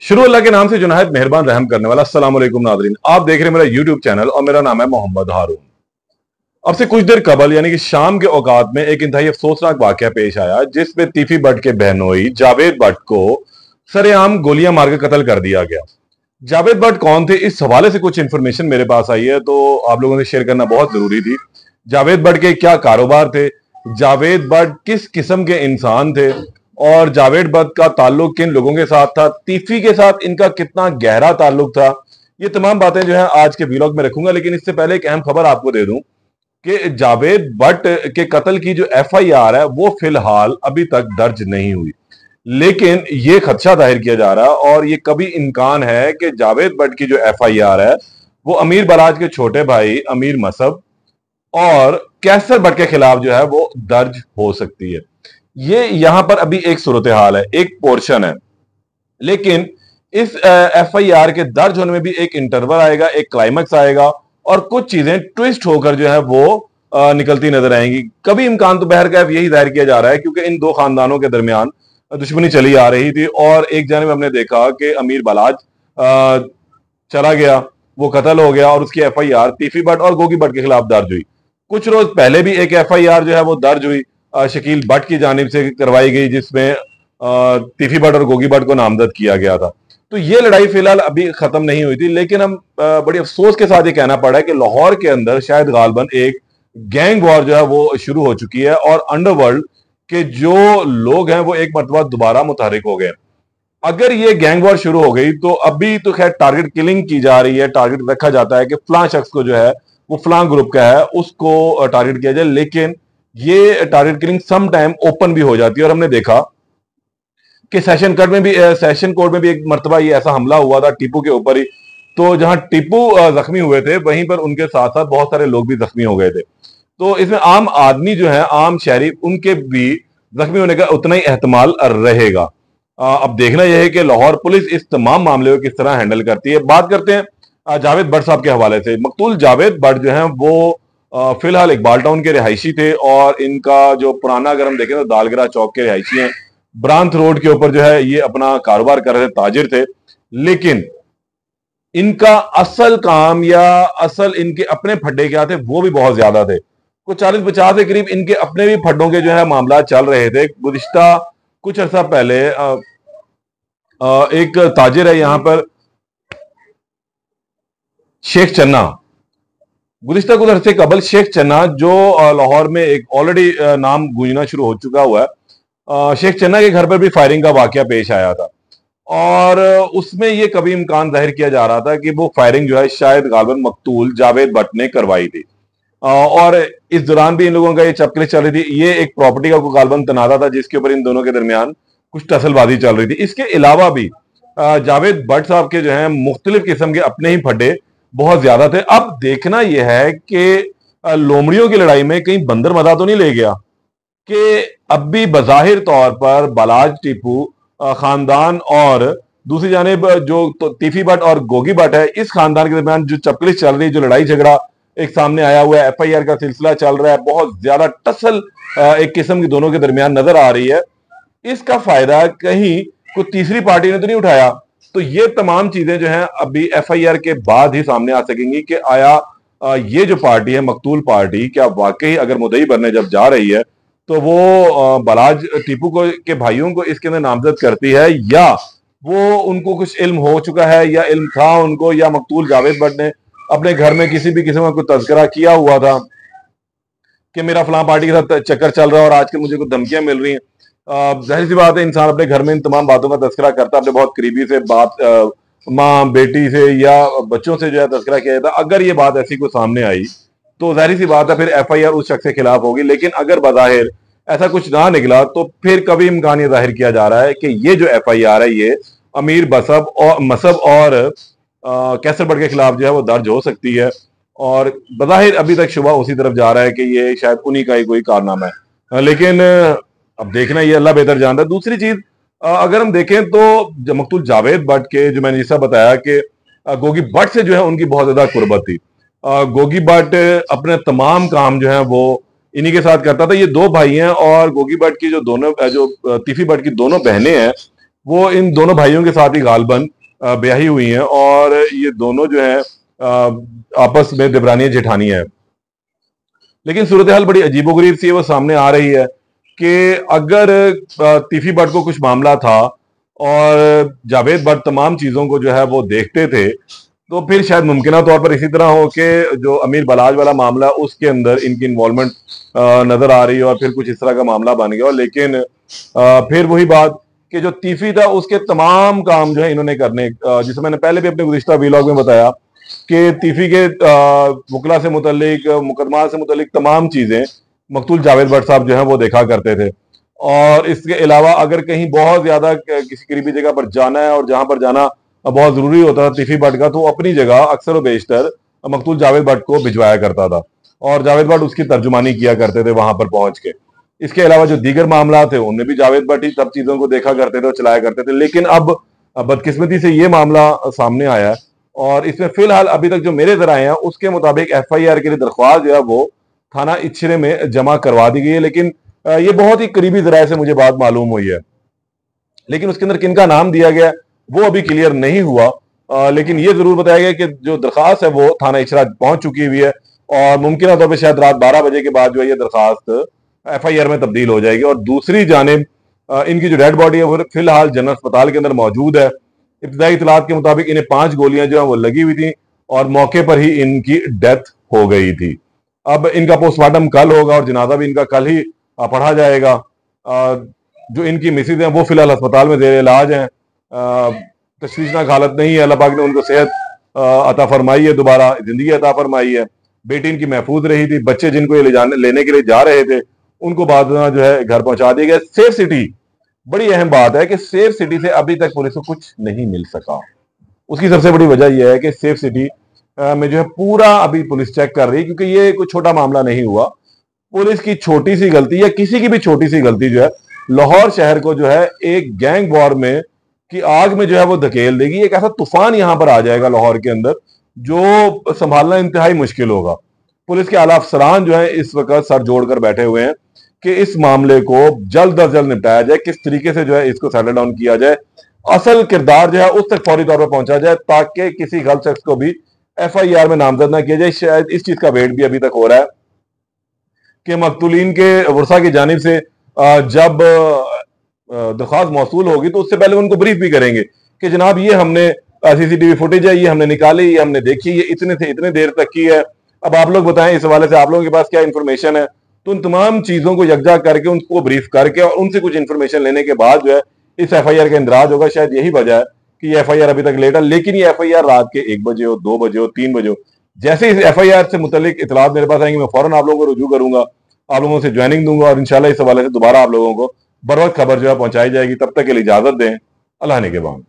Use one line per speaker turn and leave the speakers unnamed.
शुरू अल्लाह के नाम से जो नहायत मेहरबान रहम करने वाला। अस्सलाम वालेकुम नाज़रीन, आप देख रहे हैं मेरा यूट्यूब चैनल और मेरा नाम है मोहम्मद हारून। अब से कुछ देर कबल यानी कि शाम के औकात में एक इंतहाई अफसोसनाक वाकया पेश आया जिसमें तीफी भट्ट के बहनोई जावेद भट्ट को सरेआम गोलियां मारकर कत्ल कर दिया गया। जावेद भट्ट कौन थे, इस हवाले से कुछ इंफॉर्मेशन मेरे पास आई है तो आप लोगों से शेयर करना बहुत जरूरी थी। जावेद भट्ट के क्या कारोबार थे, जावेद भट्ट किस किस्म के इंसान थे और जावेद भट्ट का ताल्लुक किन लोगों के साथ था, तीफी के साथ इनका कितना गहरा ताल्लुक था, ये तमाम बातें जो है आज के व्लॉग में रखूंगा। लेकिन इससे पहले एक अहम खबर आपको दे दूं कि जावेद भट्ट के कत्ल की जो एफआईआर है वो फिलहाल अभी तक दर्ज नहीं हुई, लेकिन ये खदशा जाहिर किया जा रहा है और ये कभी इम्कान है कि जावेद भट्ट की जो एफआईआर है वो अमीर बराज के छोटे भाई अमीर मसब और कैसर भट्ट के खिलाफ जो है वो दर्ज हो सकती है। ये यहां पर अभी एक सूरत हाल है, एक पोर्शन है, लेकिन इस एफआईआर के दर्ज होने में भी एक इंटरवल आएगा, एक क्लाइमैक्स आएगा और कुछ चीजें ट्विस्ट होकर जो है वो निकलती नजर आएंगी। कभी इम्कान तो बहरकैफ यही जाहिर किया जा रहा है क्योंकि इन दो खानदानों के दरमियान दुश्मनी चली आ रही थी और एक जानिब हमने देखा कि अमीर बलाज चला गया, वो कत्ल हो गया और उसकी एफआईआर तीफी भट्ट और गोगी भट्ट के खिलाफ दर्ज हुई। कुछ रोज पहले भी एक एफआईआर जो है वो दर्ज हुई शकील भट्ट की जानिब से करवाई गई जिसमें तीफी भट्ट और गोगी भट्ट को नामजद किया गया था। तो ये लड़ाई फिलहाल अभी खत्म नहीं हुई थी, लेकिन हम बड़ी अफसोस के साथ ये कहना पड़ा है कि लाहौर के अंदर शायद गालबन एक गैंग वॉर जो है वो शुरू हो चुकी है और अंडरवर्ल्ड के जो लोग हैं वो एक मरतबा दोबारा मुतहरिक हो गए। अगर ये गैंग वॉर शुरू हो गई तो अभी तो खैर टारगेट किलिंग की जा रही है, टारगेट रखा जाता है कि फलां शख्स को जो है वो फलां ग्रुप का है उसको टारगेट किया जाए, लेकिन ये target killing some time open भी हो जाती है। और हमने देखा कि सेशन कोर्ट में भी एक मरतबा ये ऐसा हमला हुआ था टीपू के ऊपर ही, तो जहां टीपू जख्मी हुए थे वहीं पर उनके साथ साथ बहुत सारे लोग भी जख्मी हो गए थे। तो इसमें आम आदमी जो है, आम शहरी, उनके भी जख्मी होने का उतना ही एहतमाल रहेगा। अब देखना यह है कि लाहौर पुलिस इस तमाम मामले को किस तरह हैंडल करती है। बात करते हैं जावेद भट्ट साहब के हवाले से। मकतूल जावेद भट्ट जो है वो फिलहाल इकबाल टाउन के रिहायशी थे और इनका जो पुराना, अगर हम देखें तो दालगरा चौक के रिहायशी हैं, ब्रांथ रोड के ऊपर जो है ये अपना कारोबार कर रहे थे, ताजिर थे। लेकिन इनका असल काम या असल इनके अपने फड्डे क्या थे वो भी बहुत ज्यादा थे। कुछ 40-50 के करीब इनके अपने भी फड्डों के जो है मामला चल रहे थे। गुज़िश्ता कुछ अर्सा पहले एक ताजिर है यहां पर शेख चन्ना, गुज़िश्ता कुछ अरसे कबल शेख चन्ना जो लाहौर में एक ऑलरेडी नाम गूंजना शुरू हो चुका हुआ है, शेख चन्ना के घर पर भी फायरिंग का वाकया पेश आया था और उसमें यह कभी इम्कान जाहिर किया जा रहा था कि वो फायरिंग जो है शायद गालबन मकतूल जावेद भट्ट ने करवाई थी और इस दौरान भी इन लोगों का ये चपकली चल रही थी। ये एक प्रॉपर्टी का गालबन तनाजा था जिसके ऊपर इन दोनों के दरमियान कुछ टसलबाजी चल रही थी। इसके अलावा भी जावेद भट्ट साहब के जो है मुख्तलिफ किस्म के अपने ही फड्डे बहुत ज्यादा थे। अब देखना यह है कि लोमड़ियों की लड़ाई में कहीं बंदर मदा तो नहीं ले गया कि अब भी बज़ाहिर तौर पर बलाज टीपू खानदान और दूसरी जानिब जो तीफी भट्ट और गोगी भट्ट है, इस खानदान के दरमियान जो चपकलिश चल रही है, जो लड़ाई झगड़ा एक सामने आया हुआ है, एफआईआर का सिलसिला चल रहा है, बहुत ज्यादा टसल एक किस्म की दोनों के दरमियान नजर आ रही है, इसका फायदा कहीं कोई तीसरी पार्टी ने तो नहीं उठाया। तो ये तमाम चीजें जो हैं अभी एफआईआर के बाद ही सामने आ सकेंगी कि आया ये जो पार्टी है मकतूल पार्टी, क्या वाकई अगर मुद्दई बनने जब जा रही है तो वो बलाज टीपू को के भाइयों को इसके अंदर नामजद करती है या वो उनको कुछ इल्म हो चुका है या इल्म था उनको, या मकतूल जावेद भट्ट ने अपने घर में किसी भी किस्म का कोई तज़किरा किया हुआ था कि मेरा फलां पार्टी के साथ चक्कर चल रहा है और आजकल मुझे कुछ धमकियां मिल रही हैं। जाहिर सी बात है इंसान अपने घर में इन तमाम बातों का तज़किरा करता है, अपने बहुत करीबी से बात माँ बेटी से या बच्चों से जो है तज़किरा किया जाता है। अगर ये बात ऐसी कोई सामने आई तो जाहिर सी बात है फिर एफआईआर उस शख्स के खिलाफ होगी, लेकिन अगर बज़ाहिर ऐसा कुछ ना निकला तो फिर कभी इम्कान ये जाहिर किया जा रहा है कि ये जो एफआईआर है ये अमीर मसब और कैसर भट्ट के खिलाफ जो है वो दर्ज हो सकती है और बज़ाहिर अभी तक शुबा उसी तरफ जा रहा है कि ये शायद उन्हीं का ही कोई कारनामा है, लेकिन अब देखना ये अल्लाह बेहतर जानता है। दूसरी चीज अगर हम देखें तो मकतूल जावेद भट्ट के, जो मैंने जैसा बताया कि गोगी भट्ट से जो है उनकी बहुत ज्यादा कुर्बत थी। गोगी भट्ट अपने तमाम काम जो है वो इन्हीं के साथ करता था। ये दो भाई हैं और गोगी भट्ट की जो तीफी भट्ट की दोनों बहनें हैं वो इन दोनों भाइयों के साथ ही गालबन ब्याही हुई हैं और ये दोनों जो है आपस में देवरानी जेठानी है। लेकिन सूरत हाल बड़ी अजीबोगरीब सी वो सामने आ रही है कि अगर तीफी भट्ट को कुछ मामला था और जावेद भट्ट तमाम चीजों को जो है वो देखते थे, तो फिर शायद मुमकिन तौर पर इसी तरह हो कि जो अमीर बलाज वाला मामला उसके अंदर इनकी इन्वॉल्वमेंट नजर आ रही है और फिर कुछ इस तरह का मामला बन गया। लेकिन फिर वही बात कि जो तीफी था उसके तमाम काम जो है इन्होंने करने, जिसे मैंने पहले भी अपने गुज़िश्ता वीलॉग में बताया कि तीफी के वकला से मुतल्लिक, मुकदमा से मुतल्लिक तमाम चीजें मकतूल जावेद भट्ट साहब जो है वो देखा करते थे। और इसके अलावा अगर कहीं बहुत ज्यादा किसी करीबी जगह पर जाना है और जहां पर जाना बहुत जरूरी होता था तीफी भट्ट का, तो वो अपनी जगह अक्सर व बेशतर मकतूल जावेद भट्ट को भिजवाया करता था और जावेद भट्ट उसकी तर्जुमानी किया करते थे वहां पर पहुंच के। इसके अलावा जो दीगर मामला थे उनमें भी जावेद भट्ट ही सब चीजों को देखा करते थे और चलाया करते थे। लेकिन अब बदकिस्मती से ये मामला सामने आया है और इसमें फिलहाल अभी तक जो मेरे जराए हैं उसके मुताबिक FIR के लिए दरख्वास्त जो है वो थाना इच्छरे में जमा करवा दी गई है। लेकिन ये बहुत ही करीबी जराए से मुझे बात मालूम हुई है, लेकिन उसके अंदर किनका नाम दिया गया वो अभी क्लियर नहीं हुआ। लेकिन ये जरूर बताया गया कि जो दरखास्त है वो थाना इचरा पहुंच चुकी हुई है और मुमकिन तौर पर शायद रात 12 बजे के बाद जो है ये दरखास्त FIR में तब्दील हो जाएगी। और दूसरी जानिब इनकी जो डेड बॉडी है वो फिलहाल जनरल अस्पताल के अंदर मौजूद है। इब्तदाई इतलात के मुताबिक इन्हें 5 गोलियां जो है वो लगी हुई थी और मौके पर ही इनकी डेथ हो गई थी। अब इनका पोस्टमार्टम कल होगा और जनाजा भी इनका कल ही पढ़ा जाएगा। जो इनकी मिसेज हैं वो फिलहाल अस्पताल में जेर इलाज हैं, तशवीशनाक हालत नहीं है। अल्लाह पाक ने उनको सेहत अता फरमाई है, दोबारा जिंदगी अता फरमाई है। बेटी इनकी महफूज रही थी, बच्चे जिनको ये लेने के लिए जा रहे थे उनको बाद में जो है घर पहुंचा दिया गया। सेफ सिटी, बड़ी अहम बात है कि सेफ सिटी से अभी तक पुलिस को कुछ नहीं मिल सका। उसकी सबसे बड़ी वजह यह है कि सेफ सिटी में जो है पूरा अभी पुलिस चेक कर रही है, क्योंकि ये कोई छोटा मामला नहीं हुआ। पुलिस की छोटी सी गलती या किसी की भी छोटी सी गलती जो है लाहौर शहर को जो है एक गैंग वॉर में की आग में जो है वो धकेल देगी। एक ऐसा तूफान यहां पर आ जाएगा लाहौर के अंदर जो संभालना इंतहाई मुश्किल होगा। पुलिस के आला अफसरान जो है इस वक्त सर जोड़कर बैठे हुए हैं कि इस मामले को जल्द अज जल्द निपटाया जाए, किस तरीके से जो है इसको सेटल डाउन किया जाए, असल किरदार जो है उस तक फौरी तौर पर पहुंचा जाए ताकि किसी गलत शख्स को भी FIR में नामजद ना किया जाए। शायद इस चीज का वेट भी अभी तक हो रहा है कि मकतूलीन के वर्सा की जानिब से जब दरख्वास्त मौसूल होगी तो उससे पहले उनको ब्रीफ भी करेंगे कि जनाब ये हमने CCTV फुटेज है, ये हमने निकाली, ये हमने देखी, ये इतने से इतने देर तक की है, अब आप लोग बताएं इस हवाले से आप लोगों के पास क्या इन्फॉर्मेशन है। तो उन तमाम चीजों को यकजा करके उनको ब्रीफ करके और उनसे कुछ इन्फॉर्मेशन लेने के बाद जो है इस FIR का इंदराज होगा। शायद यही वजह है कि ये FIR अभी तक लेट है। लेकिन ये FIR रात के 1 बजे हो, 2 बजे हो, 3 बजे हो, जैसे इस FIR से मुतल्लिक इतलात मेरे पास आएंगे मैं फौरन आप लोगों को रुजू करूंगा, आप लोगों से ज्वाइनिंग दूंगा और इंशाल्लाह इस हवाले से दोबारा आप लोगों को बर वक्त खबर जो है पहुंचाई जाएगी। तब तक के लिए इजाजत दें। अल्लाह ने के बाद।